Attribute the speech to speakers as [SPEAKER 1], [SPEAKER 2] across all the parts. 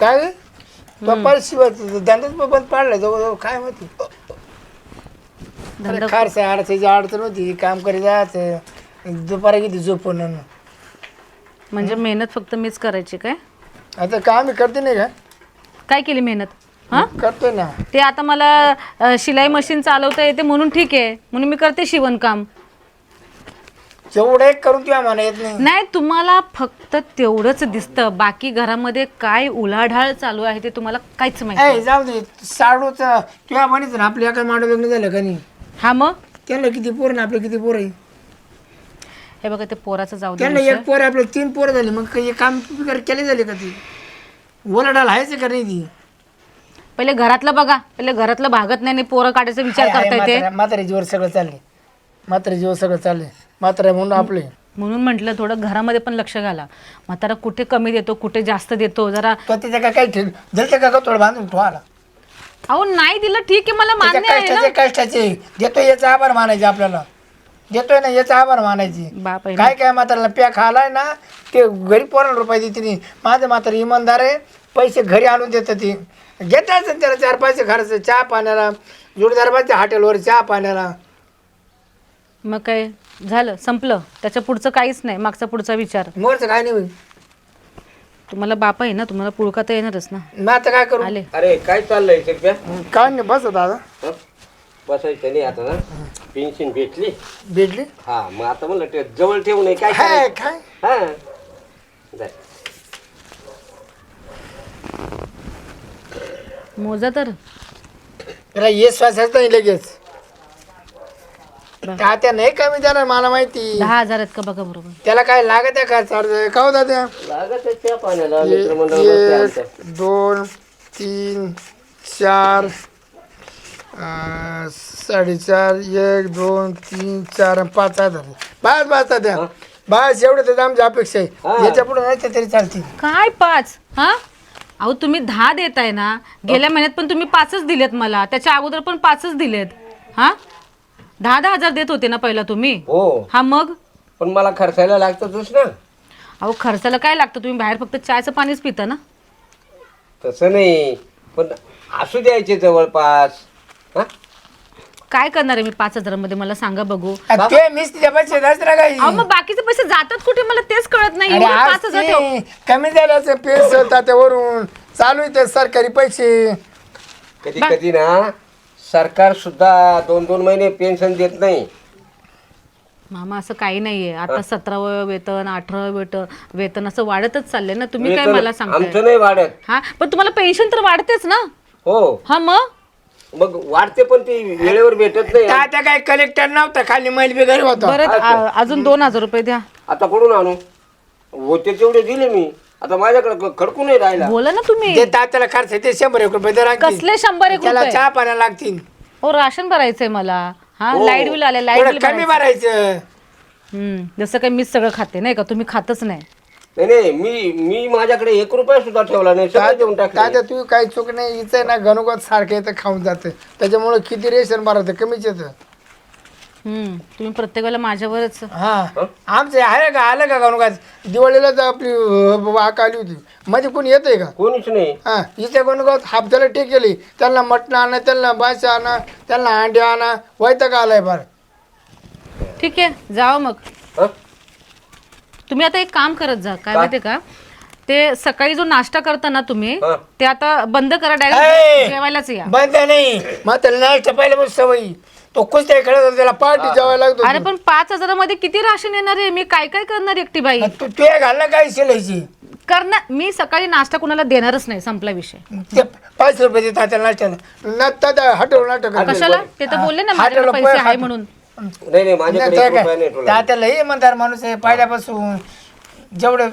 [SPEAKER 1] काय पप्पा शिवाय धंदाच बंद पाडला जवळ काय माहिती.
[SPEAKER 2] धंदा
[SPEAKER 1] खारसा अडचणीची अडचण होती काम करी जायचं दुपारी किती झोपून.
[SPEAKER 2] म्हणजे मेहनत फक्त मीच करायची काय?
[SPEAKER 1] आता काम करते नाही का?
[SPEAKER 2] काय केली मेहनत? हा
[SPEAKER 1] करतोय ना.
[SPEAKER 2] ते आता मला शिलाई मशीन चालवता येते म्हणून ठीक आहे, म्हणून मी करते शिवणकाम.
[SPEAKER 1] जेवढं एक करून तुला म्हणा येत नाही.
[SPEAKER 2] नाही, तुम्हाला फक्त तेवढंच दिसतं, बाकी घरामध्ये काय उलाढाळ चालू आहे ते तुम्हाला काहीच माहिती नाही.
[SPEAKER 1] जाऊ दे साडूच तुला म्हणायचं ना आपल्या एका मांडव लग्न झालं का नाही.
[SPEAKER 2] हा मग
[SPEAKER 1] त्यांना किती पोर ना आपलं किती पोर आहे.
[SPEAKER 2] हे बघा ते पोराचं जाऊ दे
[SPEAKER 1] त्यांना
[SPEAKER 2] विषय.
[SPEAKER 1] एक पोर आहे आपलं 3 पोरं झाली मग काही काम केले झाले का ती ओलाढाल आहेच का नाही ती.
[SPEAKER 2] पहिले घरातलं बघा, पहिले घरातलं भागत नाही आणि पोरं काढायचा विचार करता येते.
[SPEAKER 1] म्हातारे जीवर सगळं चालले. म्हातारे जीवर सगळं चालले. म्हातारे म्हणून आपले
[SPEAKER 2] म्हणून म्हटलं थोडं घरामध्ये पण लक्ष घाला. म्हातारा कुठे कमी देतो कुठे जास्त देतो जरा.
[SPEAKER 1] तो त्याच्या काय काही ठेव दिलं का थोडं बांधून ठेवाला.
[SPEAKER 2] अहो नाही दिलं ठीक आहे, मला मान्य आहे ना.
[SPEAKER 1] कष्टाचे देतोय याचा आभार मानायचे आपल्याला. देतोय ना याचा आभार मानायची.
[SPEAKER 2] बाप आहे.
[SPEAKER 1] काय काय म्हाताऱ्याला पॅक खालाय ना ते घरी पोराला रुपये देते नाही. माझं म्हातारा इमानदार आहे पैसे घरी आणून देतं ती घेतात त्याला 4 पैसे खर्च चहा पाण्याला जोडीदारबाच्या हॉटेलवर चहा पाण्याला.
[SPEAKER 2] मग काय झालं संपलं, त्याच्या पुढचं काहीच नाही, मागचा पुढचा विचार.
[SPEAKER 1] मोरचं काय नाही होईल.
[SPEAKER 2] तुम्हाला बाप आहे ना, तुम्हाला पुळका तर येणारच ना.
[SPEAKER 1] मग आता काय करू.
[SPEAKER 2] आले
[SPEAKER 3] अरे काय चाललंय शिरप्या?
[SPEAKER 1] काय नाही बस दादा
[SPEAKER 3] हं? बसायचं नाही आता ना. पेन्शन भेटली.
[SPEAKER 1] भेटली
[SPEAKER 3] हा मग आता म्हणलं ते जवळ ठेवू नये काय
[SPEAKER 1] काय
[SPEAKER 3] करायचं?
[SPEAKER 1] काय
[SPEAKER 3] हा जाय.
[SPEAKER 2] मोजा तर
[SPEAKER 1] त्याला ये श्वासाच नाही लगेच. तात्या नाही कमी देणार मला माहिती.
[SPEAKER 2] 10,000 आहेत का बघा बरोबर.
[SPEAKER 1] त्याला काय लागत आहे का चार्ज का होता त्या
[SPEAKER 3] लागत आहे त्या पाण्याला मित्रमंडळ बसले आमच्या.
[SPEAKER 1] 1 2 3 4 4.5 1 2 3 4 5,000 बस बस द्या बस एवढं तर आमची अपेक्षा आहे. याच्या पुढे नाही तरी चालते.
[SPEAKER 2] काय 5? हा अहो तुम्ही 10 देताय ना. गेल्या महिन्यात पण तुम्ही 5च दिलेत मला, त्याच्या अगोदर पण 5च दिलेत. हा 10,000 देत होते ना पहिला तुम्ही.
[SPEAKER 3] हो
[SPEAKER 2] हा मग
[SPEAKER 3] पण मला खर्चायला लागतच ना.
[SPEAKER 2] अहो खर्चाला काय लागतं, तुम्ही बाहेर फक्त चायचं पाणीच पिता ना.
[SPEAKER 3] तसं नाही पण असू द्यायचे जवळपास. हा
[SPEAKER 2] काय करणार आहे मी 5,000 मध्ये मला सांगा बघू.
[SPEAKER 1] ते मिस्त्री पैसे दसरा काही
[SPEAKER 2] अहो मग बाकीचे पैसे जातात कुठे मला तेच कळत नाही.
[SPEAKER 1] अरे
[SPEAKER 2] एवढे
[SPEAKER 1] आज
[SPEAKER 2] 5,000 ठेव.
[SPEAKER 1] ते कमी झाल्याचं पेस त्याच्यावरून चालू आहे सरकारी पैसे.
[SPEAKER 3] कधी कधी ना सरकार सुद्धा 2-2 महिने पेन्शन देत नाही.
[SPEAKER 2] मामा असं काही नाहीये. आता 17वं वेतन 18वं वेतन असं वाढतच चाललंय ना. तुम्ही काय मला सांगताय.
[SPEAKER 3] आमचं नाही वाढत.
[SPEAKER 2] हा पण तुम्हाला पेन्शन तर वाढतेच ना.
[SPEAKER 3] हो
[SPEAKER 2] हा
[SPEAKER 3] मग वाढते पण ती वेळेवर भेटत नाही.
[SPEAKER 1] तात्या काय कलेक्टर नव्हता खाली मैल बी घरी होता.
[SPEAKER 2] बरं अजून 2,000 रुपये द्या.
[SPEAKER 3] आता कुठून आणू? होते तेवढे दिले मी. आता माझ्याकडे खडकू नाही राहिला.
[SPEAKER 2] बोला ना तुम्ही.
[SPEAKER 1] ते तात्याला खर्च ते 100 रुपये दर आणखी.
[SPEAKER 2] कसले 100
[SPEAKER 1] त्याला
[SPEAKER 2] रुपये?
[SPEAKER 1] चहा पाण्याला लागतील.
[SPEAKER 2] हो राशन भरायचंय मला. हा
[SPEAKER 3] हो.
[SPEAKER 2] लाईट बिल आले, लाईट
[SPEAKER 1] थोडं
[SPEAKER 2] बिल
[SPEAKER 1] कमी भरायचं.
[SPEAKER 2] जसं काही मीच सगळं खाते नाही का, तुम्ही खातच नाही.
[SPEAKER 3] नाही मी माझ्याकडे 1 रुपया सुद्धा ठेवला नाही. सगळं देऊन
[SPEAKER 1] तात्या
[SPEAKER 3] टाकलं.
[SPEAKER 1] तू काही चूक नाही. इथं ना गणगोत सारखं येतं खाऊन जातं त्याच्यामुळे किती रेशन भरायचं कमीच येतं.
[SPEAKER 2] तुम्ही प्रत्येक वेळेला माझ्यावरच.
[SPEAKER 1] हा आमचं आहे का आलं का गणगोत दिवाळीला तर आपली वाक आली होती मध्ये कोणी येतंय का?
[SPEAKER 3] कोणीच नाही.
[SPEAKER 1] हा इथे गणगोत हप्त्याला टेकेली त्यांना मटण आणा त्यांना बाशी आणा त्यांना अंडे आणा व्हायचं का आलाय फार.
[SPEAKER 2] ठीक आहे जाओ मग.
[SPEAKER 3] हं?
[SPEAKER 2] तुम्ही आता एक काम करत जा. काय माहितीये का, ते सकाळी जो नाश्ता करता ना तुम्ही
[SPEAKER 3] हं.
[SPEAKER 2] ते आता बंद करा.
[SPEAKER 1] ए!
[SPEAKER 2] डायरेक्ट जेवायलाच या.
[SPEAKER 1] बंद नाही मग त्याला नाश्ता पाहिलं मग सवयी तो कुस्त्या खेळत होता, त्याला पार्टी जेवायला लागतो.
[SPEAKER 2] अरे पण 5,000 मध्ये किती राशन येणार आहे? मी काय काय करणार एकटी बाई?
[SPEAKER 1] तू तू घालला काय शिलायची
[SPEAKER 2] करणार. मी सकाळी नाश्ता कुणाला देणारच नाही, संपला विषय.
[SPEAKER 1] ते 5 रुपये देतात त्याला नाश्त्याला तात्या हॉटेल नाटक
[SPEAKER 2] कशाला? ते तर बोलले ना माझ्याकडे पैसे आहे म्हणून.
[SPEAKER 3] नाही माझ्याकडे 1 रुपया नाही ठेवला.
[SPEAKER 1] तात्याला हे म्हणतात माणूस आहे पहिल्यापासून जेवढं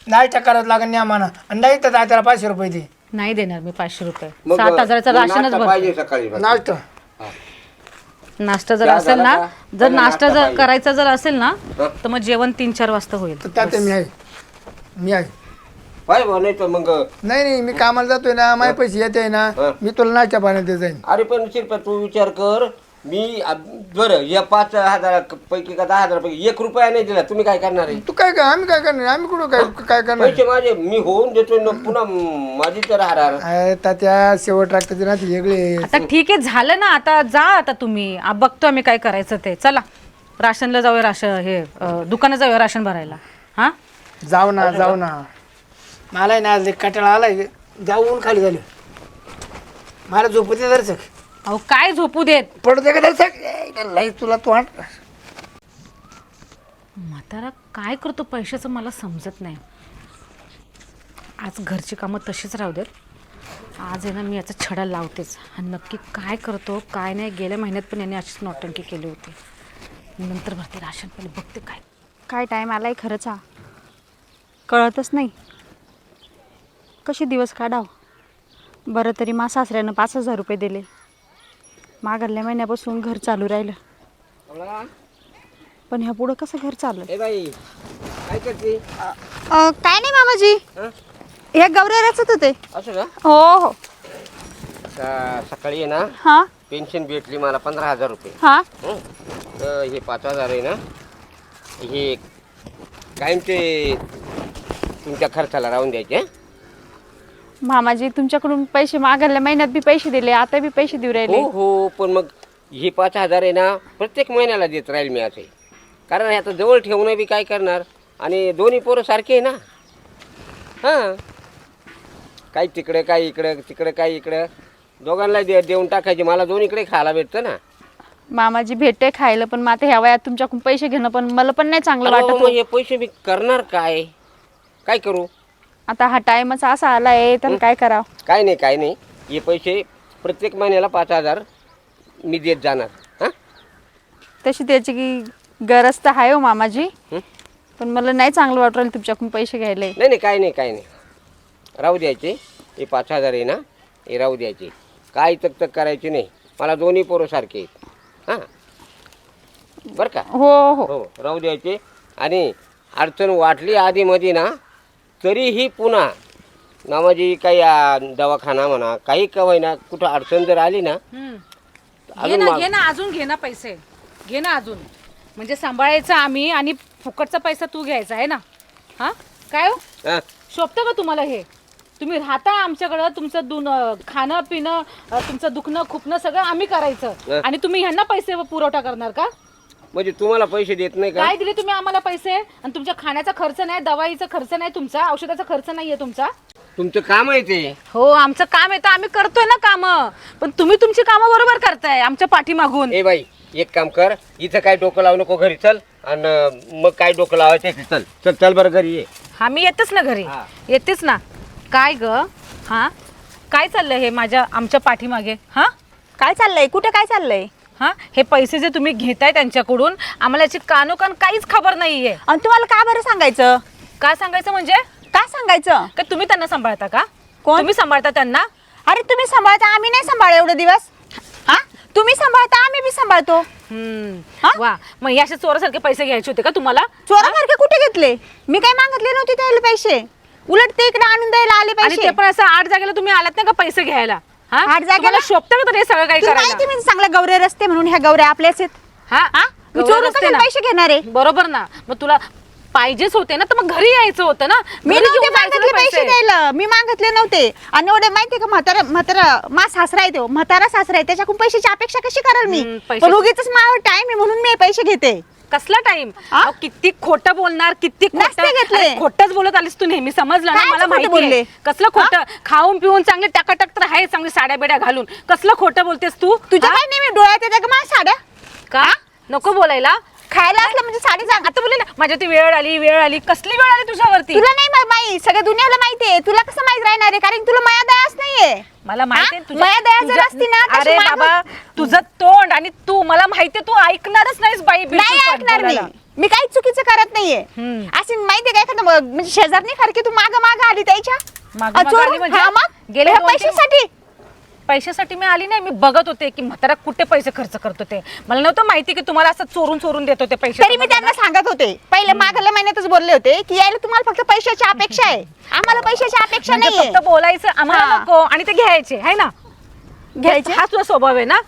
[SPEAKER 1] नाश्ता करावं लागेल न्यामाना आणि नाही तर तात्याला 500 रुपये दे.
[SPEAKER 2] नाही देणार मी 500 रुपये.
[SPEAKER 3] मग
[SPEAKER 2] 7,000चं राशनच
[SPEAKER 3] नाश्ता
[SPEAKER 2] भरतो.
[SPEAKER 3] पाहिजे सकाळी बस.
[SPEAKER 1] नाश्ता
[SPEAKER 2] नाश्ता जर
[SPEAKER 3] चहा
[SPEAKER 2] असेल
[SPEAKER 3] झाला
[SPEAKER 2] ना,
[SPEAKER 3] का?
[SPEAKER 2] जर
[SPEAKER 3] पहिला
[SPEAKER 2] नाश्ता
[SPEAKER 3] नाश्ता
[SPEAKER 2] जर
[SPEAKER 3] पाहिजे.
[SPEAKER 2] करायचा जर असेल ना
[SPEAKER 3] हं?
[SPEAKER 2] तर मग जेवण 3-4 वाजता होईल.
[SPEAKER 1] तर तात्या मी आहे
[SPEAKER 3] पाय भाऊ नाही तर मग.
[SPEAKER 1] नाही नाही मी कामाला जातोय ना माझे पैसे येते ना
[SPEAKER 3] हं.
[SPEAKER 1] मी तुला नाश्ता पाण्यात जाईन.
[SPEAKER 3] अरे पण शिरप्या तू विचार कर मी बरं या 5,000 पैकी का 10,000 पैकी 1 रुपया नाही दिला, तुम्ही काय करणार आहे?
[SPEAKER 1] तू काय काय आम्ही काय करणार, आम्ही कुठं काय करणार.
[SPEAKER 3] पैसे माझे मी होऊन देतो न पुन्हा माझी तर राहणार.
[SPEAKER 1] अरे तात्या शेवट लागतं ना ती वेगळी.
[SPEAKER 2] आता ठीक आहे झालं ना, आता जा आता तुम्ही बघतो आम्ही काय करायचं ते. चला राशनला जाऊया, राशन हे दुकानात जाऊया राशन भरायला. हा
[SPEAKER 1] जाऊ ना मला ना आज कटाळा आलाय, जाऊन खाली झाली मला झोपते दर्शक.
[SPEAKER 2] अहो काय झोपू देत
[SPEAKER 1] पडू दे का दर्शक लई तुला तू आण.
[SPEAKER 2] म्हातारा काय करतो पैशाचं मला समजत नाही. आज घरची कामं तशीच राहू देत, आज आहे ना मी याचा छडा लावतेच. आणि नक्की काय करतो काय नाही. गेल्या महिन्यात पण याने अशीच नौटंकी केली होती. नंतर भरते राशन, पहिले बघते काय
[SPEAKER 4] काय टाईम आलाय खरंच हा, कळतच नाही कशी दिवस काढाव. बरं तरी मा सासऱ्यानं 5,000 रुपये दिले. मागल्या महिन्यापासून घर चालू राहिलं, पण ह्या पुढं कसं घर चालू.
[SPEAKER 3] ए बाई काय करते?
[SPEAKER 4] काय नाही मामाजी,
[SPEAKER 3] हं?
[SPEAKER 4] हे गौऱ्या रचत होते.
[SPEAKER 3] असं का?
[SPEAKER 4] हो हो.
[SPEAKER 3] सकाळी आहे ना
[SPEAKER 4] हां
[SPEAKER 3] पेन्शन भेटली मला 15,000 रुपये.
[SPEAKER 4] हां
[SPEAKER 3] हं? तर हे 5,000 आहे ना, हे कायमचे तुमच्या खर्चाला राहून द्यायचे. हं?
[SPEAKER 4] मामाजी तुमच्याकडून पैसे मागल्या महिन्यात बी पैसे दिले, आता बी पैसे देऊ राहिले.
[SPEAKER 3] हो हो, पण मग हे 5,000 आहे ना प्रत्येक महिन्याला देत राहील मी असे. कारण आता जवळ ठेवणं बी काय करणार, आणि दोन्ही पोरं सारखे आहे ना. हां, काही तिकडे काही इकडं, तिकडे काही इकडं, दोघांना देऊन टाकायचे. मला दोन्हीकडे खायला भेटतं ना.
[SPEAKER 4] मामाजी भेटते खायला, पण मग आता ह्या वयात तुमच्याकडून पैसे घेणं पण मला पण नाही चांगलं
[SPEAKER 3] अरे
[SPEAKER 4] वाटत.
[SPEAKER 3] मग हे पैसे मी करणार काय, काय करू?
[SPEAKER 4] आता हा टाइमच असा आलाय तर काय करावं.
[SPEAKER 3] काय नाही, हे पैसे प्रत्येक महिन्याला 5,000 मी देत जाणार. हां,
[SPEAKER 4] तशी त्याची की गरज तर आहे हो मामाजी,
[SPEAKER 3] हं?
[SPEAKER 4] पण मला नाही चांगलं वाटू राहिलं तुमच्याकडून पैसे घ्यायला.
[SPEAKER 3] नाही काय नाही राहू द्यायचे. हे 5,000 आहे ना, हे राहू द्यायचे. काय तक करायची नाही. मला दोन्ही पोरं सारखे आहेत. हां, बरं का?
[SPEAKER 4] हो हो
[SPEAKER 3] हो, राहू द्यायचे. आणि अडचण वाटली आधीमध्ये ना, तरीही पुन्हा नामाजी काही दवाखाना म्हणा काही कवाय ना, कुठं अडचण जर आली ना,
[SPEAKER 2] घे ना अजून घे ना पैसे, घे ना अजून. म्हणजे सांभाळायचं आम्ही आणि फुकटचा पैसा तू घ्यायचा आहे ना. हा काय हो,
[SPEAKER 3] हां,
[SPEAKER 2] शोभतं का तुम्हाला हे? तुम्ही राहता आमच्याकडं, तुमचं खाणं पिणं तुमचं दुखणं खुपणं सगळं आम्ही करायचं, आणि तुम्ही ह्यांना पैसे पुरवठा करणार का?
[SPEAKER 3] म्हणजे तुम्हाला पैसे देत नाही का?
[SPEAKER 2] काय दिले तुम्ही आम्हाला पैसे? आणि तुमच्या खाण्याचा खर्च नाही, दवाईचा खर्च नाही तुमचा, औषधाचा खर्च नाहीये तुमचा.
[SPEAKER 3] तुमचं काम आहे ते.
[SPEAKER 2] हो आमचं काम आहे तर आम्ही करतोय ना काम, पण तुम्ही तुमची कामं बरोबर करताय आमच्या पाठीमागून.
[SPEAKER 3] ए बाई, एक काम कर, इथं काय डोकं लावू नको, घरी चल. आणि मग काय डोकं लावायचं ते चल चल चल बरं घरी ये.
[SPEAKER 2] हा मी येतेच ना घरी,
[SPEAKER 3] हा.
[SPEAKER 2] येतेच ना. काय ग, हा काय चाललंय हे आमच्या पाठीमागे? हा
[SPEAKER 4] काय चाललंय, कुठे काय चाललंय?
[SPEAKER 2] हा हे पैसे जे तुम्ही घेताय त्यांच्याकडून, आम्हाला याची कानोकान काहीच खबर नाहीये.
[SPEAKER 4] आणि तुम्हाला का बरं सांगायचं?
[SPEAKER 2] काय सांगायचं म्हणजे?
[SPEAKER 4] का सांगायचं?
[SPEAKER 2] का तुम्ही त्यांना सांभाळता का?
[SPEAKER 4] कोण?
[SPEAKER 2] तुम्ही सांभाळता त्यांना?
[SPEAKER 4] अरे तुम्ही सांभाळता, आम्ही नाही सांभाळ एवढे दिवस. हा तुम्ही सांभाळता, आम्ही बी सांभाळतो. हा?
[SPEAKER 2] वा, मग हे असे चोरासारखे पैसे घ्यायचे होते का तुम्हाला?
[SPEAKER 4] चोरासारखे कुठे घेतले? मी काय मागितले नव्हते त्याला पैसे, उलट ते इकडे आणून द्यायला आले
[SPEAKER 2] आणि
[SPEAKER 4] पैसे.
[SPEAKER 2] ते पण असं 8 जागेला तुम्ही आलात नाही का पैसे घ्यायला? हा?
[SPEAKER 4] आठ जागेला?
[SPEAKER 2] तुम्हाला शोभतं का तर हे सगळं काही
[SPEAKER 4] तुला
[SPEAKER 2] करायला?
[SPEAKER 4] माहिती मी चांगल्या गौरे रस्ते म्हणून ह्या गौऱ्या आपल्याच आहेत.
[SPEAKER 2] हा
[SPEAKER 4] हा? मी
[SPEAKER 2] गौरव
[SPEAKER 4] चोरून
[SPEAKER 2] असते
[SPEAKER 4] कशाला
[SPEAKER 2] ना.
[SPEAKER 4] पैसे घेणार आहे?
[SPEAKER 2] बरोबर ना, मग तुला पाहिजेच होते ना, तर मग घरी यायचं होतं ना.
[SPEAKER 4] मी
[SPEAKER 2] घरी
[SPEAKER 4] नव्हते
[SPEAKER 2] घेऊन जायचं
[SPEAKER 4] मागितले
[SPEAKER 2] ना
[SPEAKER 4] पैसे द्यायला, मी मागितले नव्हते. आणि एवढे माहितीये का, म्हातारा मा सासरा आहे, तो म्हातारा सासरा आहे, त्याच्याकडून पैशाची अपेक्षा कशी कराल मी?
[SPEAKER 2] पैसे-
[SPEAKER 4] पण उगीच माझ्यावर टाइम आहे म्हणून मी पैसे घेते.
[SPEAKER 2] कसला टाइम?
[SPEAKER 4] हा?
[SPEAKER 2] किती खोटं बोलणार, किती
[SPEAKER 4] नसते घेतले.
[SPEAKER 2] खोटच बोलत आलीस तू नेहमी, समजलं ना
[SPEAKER 4] काय
[SPEAKER 2] मला
[SPEAKER 4] खोटं
[SPEAKER 2] माहिती
[SPEAKER 4] बोलले?
[SPEAKER 2] आहे. कसलं खोटं? खाऊन पिऊन चांगले टकाटक तर आहे, चांगली साड्या बेड्या घालून कसलं खोटं बोलतेस तू?
[SPEAKER 4] तुझ्या
[SPEAKER 2] हा?
[SPEAKER 4] काय नाही, मी डोळ्यात येते का माझ्या साड्या?
[SPEAKER 2] का नको बोलायला?
[SPEAKER 4] खायला असलं म्हणजे साडी सांग.
[SPEAKER 2] आता बोलले ना माझ्या ती वेळ आली. कसली वेळ आली तुझ्यावरती?
[SPEAKER 4] तुला नाही माहिती, सगळ्या दुनियाला माहितीये. तुला कसं माहित राहणार आहे? कारण तुला माया दयाच नाहीये.
[SPEAKER 2] मला माहिती
[SPEAKER 4] हा? माया दया जर असती ना, तशी
[SPEAKER 2] अरे
[SPEAKER 4] मागं-
[SPEAKER 2] बाबा, तुझं तोंड आणि तू, मला माहितीये तू ऐकणारच नाहीस बाई. बिलकुल
[SPEAKER 4] नाही
[SPEAKER 2] पण
[SPEAKER 4] ऐकणार मी.
[SPEAKER 2] बोलायला.
[SPEAKER 4] मी काही चुकीचं करत नाहीये. अशी माहितीये काय एखादं म्हणजे शेजारनी सारखी तू माग आली त्याच्या
[SPEAKER 2] मागं
[SPEAKER 4] चोरून?
[SPEAKER 2] आली म्हणजे?
[SPEAKER 4] हा मग?
[SPEAKER 2] गेले
[SPEAKER 4] ह्या
[SPEAKER 2] 2-3
[SPEAKER 4] पैशासाठी?
[SPEAKER 2] पैशासाठी मी आली नाही, मी बघत होते की म्हातारा कुठे पैसे खर्च करतो ते. मला नव्हतं माहिती की तुम्हाला असं चोरून देत होते पैसे.
[SPEAKER 4] तरी मी त्यांना सांगत होते, पहिले मागल्या महिन्यातच बोलले होते की यायला तुम्हाला फक्त पैशाची अपेक्षा आहे, आम्हाला पैशाची अपेक्षा
[SPEAKER 2] म्हणजे
[SPEAKER 4] नाहीये.
[SPEAKER 2] फक्त बोलायचं आम्हाला
[SPEAKER 4] हा.
[SPEAKER 2] नको आणि ते घ्यायचे आहे ना.
[SPEAKER 4] घ्यायचे?
[SPEAKER 2] हा तुझा स्वभाव आहे ना.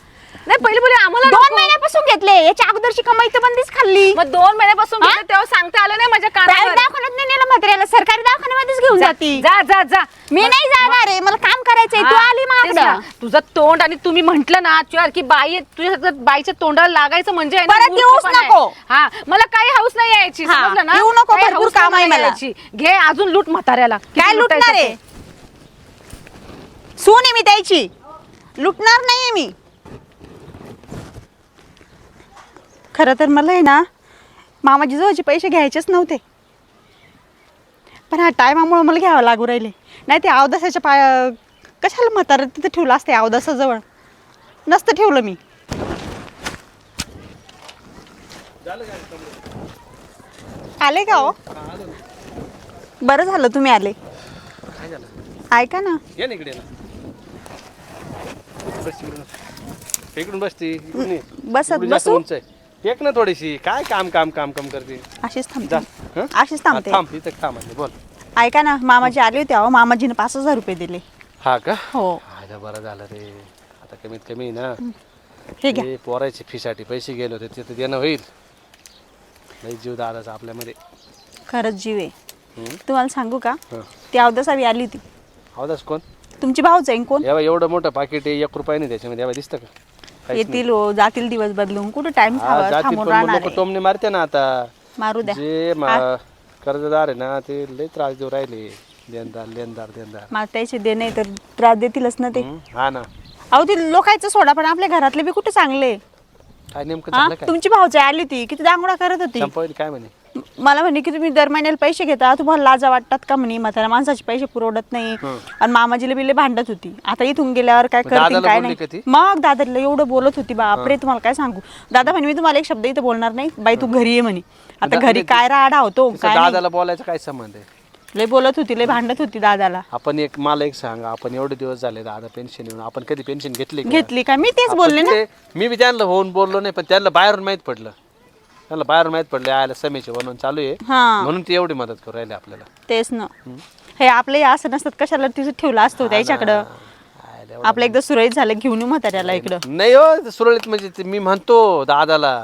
[SPEAKER 2] नाही पहिले बोले आम्हाला
[SPEAKER 4] 2
[SPEAKER 2] नको.
[SPEAKER 4] महिन्यापासून घेतले, याच्या अगोदरची कमाई तर बंदीच खाल्ली.
[SPEAKER 2] मग 2 महिन्यापासून घेतलं तेव्हा सांगता आलं नाही माझ्या
[SPEAKER 4] प्रायव्हेट
[SPEAKER 2] कानावर.
[SPEAKER 4] दवाखान्यात नाही नेलं म्हाताऱ्याला, सरकारी दवाखान्यामध्येच घेऊन जाती.
[SPEAKER 2] जा जा जा.
[SPEAKER 4] मी नाही जाणार आहे, मला काम करायचंय. तू
[SPEAKER 2] हा,
[SPEAKER 4] आली
[SPEAKER 2] तेच ना.
[SPEAKER 4] माझ्याकडं.
[SPEAKER 2] तुझं तोंड आणि तुम्ही म्हंटल ना चुयार की बाई तुझ्या बाईच्या तोंडाला लागायचं म्हणजे आहे ना,
[SPEAKER 4] परत येऊच
[SPEAKER 2] मूर्खपणा आहे.
[SPEAKER 4] नको.
[SPEAKER 2] हा मला काही हाऊस नाही यायची,
[SPEAKER 4] हा,
[SPEAKER 2] समजलं ना.
[SPEAKER 4] येऊ नको,
[SPEAKER 2] काही
[SPEAKER 4] भरपूर
[SPEAKER 2] हौस
[SPEAKER 4] काम आहे
[SPEAKER 2] नाही
[SPEAKER 4] मला.
[SPEAKER 2] यायची. घे अजून लूट म्हाताऱ्याला. किती
[SPEAKER 4] काय
[SPEAKER 2] लुटायचं
[SPEAKER 4] लुटणार आहे?
[SPEAKER 2] ते.
[SPEAKER 4] सून आहे मी त्याची, लुटणार नाहीये मी. खरं तर मला आहे ना मामाजी जवळचे पैसे घ्यायचेच नव्हते, पण हा टायमामुळे मला घ्यावं लागू राहिले. नाही ते अवदासाच्या कशाला म्हातारं तिथं ठेवलं असते, अवदासाजवळ नसतं ठेवलं मी. आले का हो? बरं झालं तुम्ही आले. ऐका ना,
[SPEAKER 5] ये ना इकडे ना. बस इकडून. इकडून बसती इकडून ये.
[SPEAKER 4] बसत
[SPEAKER 5] इकडून जास्त
[SPEAKER 4] बसू.
[SPEAKER 5] उंच आहे. टेक ना थोडीशी. काय काम काम काम काम करते.
[SPEAKER 4] अशीच
[SPEAKER 5] जा.
[SPEAKER 4] थांबते,
[SPEAKER 5] हं?
[SPEAKER 4] अशीच
[SPEAKER 5] हा,
[SPEAKER 4] थांबते.
[SPEAKER 5] थांब इथं थांब आणि बोल.
[SPEAKER 4] ऐका ना, मामाजी आले होते अहो, मामाजीने 5,000 रुपये दिले.
[SPEAKER 5] हा का?
[SPEAKER 4] हो,
[SPEAKER 5] आता बरं झालं रे. आता कमीत कमी ना
[SPEAKER 4] हे घ्या.
[SPEAKER 5] ते पोरायची फीसाठी पैसे गेले होते ते तर देणं होईल. लई जीव दादाचा आपल्यामध्ये.
[SPEAKER 4] खरंच जीव आहे.
[SPEAKER 5] हं?
[SPEAKER 4] तुम्हाला सांगू का,
[SPEAKER 5] हं.
[SPEAKER 4] ती अवदसावी आली होती.
[SPEAKER 5] अवदास कोण?
[SPEAKER 4] तुमची भाऊच आहे कोण?
[SPEAKER 5] एवढं मोठं पाकिट आहे, 1 रुपया नाही त्याच्यामध्ये. एवढं दिसतं का? काहीच नाही.
[SPEAKER 4] येतील हो, जातील दिवस बदलून. कुठं टाइम
[SPEAKER 5] हा, जातील
[SPEAKER 4] थांबून
[SPEAKER 5] पण
[SPEAKER 4] राहणार
[SPEAKER 5] लोक
[SPEAKER 4] आहे?
[SPEAKER 5] टोमणे मारते ना आता.
[SPEAKER 4] मारू द्या.
[SPEAKER 5] जे कर्जदार आहे ना ते लई त्रास देऊ राहिले. लेनदार लेनदार लेनदार.
[SPEAKER 4] मला त्याचे दे नाही तर त्रास देतीलच ना ते.
[SPEAKER 5] हा ना.
[SPEAKER 4] अहो ते लोकांचं सोडा, पण आपल्या घरातले बी कुठे चांगले.
[SPEAKER 5] काय नेमकं
[SPEAKER 4] हा,
[SPEAKER 5] झालं काय?
[SPEAKER 4] तुमची भाऊची आली होती, किती दांगोडा करत होती.
[SPEAKER 5] संपवली काय म्हणे?
[SPEAKER 4] मला म्हणे की तुम्ही दर महिन्याला पैसे घेता, तुम्हाला लाजा वाटतात का म्हणे, म्हाताऱ्या माणसाचे पैसे पुरवत नाही. आणि मामाजीला बिले भांडत होती. आता इथून गेल्यावर काय
[SPEAKER 5] मग
[SPEAKER 4] करते
[SPEAKER 5] दादाला
[SPEAKER 4] काय
[SPEAKER 5] बोलली
[SPEAKER 4] नाही.
[SPEAKER 5] का ती?
[SPEAKER 4] मग दादाला एवढं बोलत होती, बापरे तुम्हाला काय सांगू. दादा म्हणे मी तुम्हाला एक शब्द इथं बोलणार नाही, बाई तू घरी ये म्हणे. आता घरी काय राडा होतो
[SPEAKER 5] तिचं
[SPEAKER 4] काय नाही.
[SPEAKER 5] दादाला बोलायचा काय संबंध आहे?
[SPEAKER 4] लय बोलत होती, लय भांडत होती दादाला.
[SPEAKER 5] मला एक सांगा, आपण एवढे दिवस झाले दादा पेन्शन येऊन आपण कधी पेन्शन घेतली का?
[SPEAKER 4] घेतली का? मी तेच
[SPEAKER 5] आपण
[SPEAKER 4] बोलले ना.
[SPEAKER 5] मी बी त्यांना होऊन बोललो नाही, पण त्यांना बाहेरून माहित पडलं. त्यांना बाहेरून माहित पडलं आयला समेचे बनवून चालू आहे,
[SPEAKER 4] हा
[SPEAKER 5] म्हणून ती एवढी मदत करू राहिली आपल्याला.
[SPEAKER 4] तेच ना. हे आपले असं नसतात, कशाला तिचं ठेवलं असतो त्याच्याकडं.
[SPEAKER 5] आयला एवढं-
[SPEAKER 4] आपलं एकदा सुरळीत झालं घेऊन येऊ म्हाताऱ्याला इकडं.
[SPEAKER 5] नाही हो सुरळीत म्हणजे ते मी म्हणतो दादाला